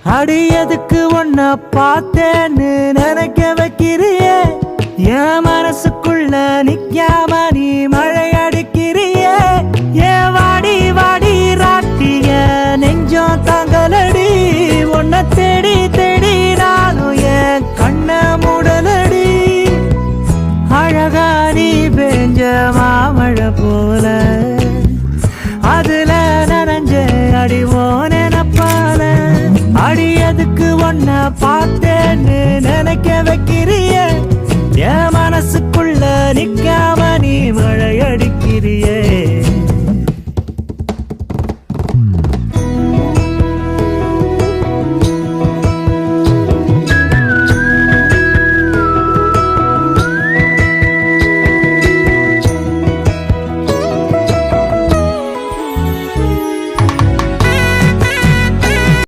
அடியதுக்கு ஒன்ன பார்த்தேன்னு நினைக்க வைக்கிறியே என் மனசுக்குள்ள நிக்காம நீ மழை அடிக்கிறியே ஏன் வாடி வாடி ராட்டிய நெஞ்சம் தாங்கலடி உன்னை தேடி தேடி நானும் என் கண்ண மூடலடி அழகா நீ பெஞ்ச மாமழை போல அதுல நனைஞ்ச அடிவோன நப்பால அடியதுக்கு ஒன்ன பார்த்தேன்னு நினைக்க வைக்கிறியே என் மனசுக்குள்ள நிக்காம நீ மழை அடிக்கிறியே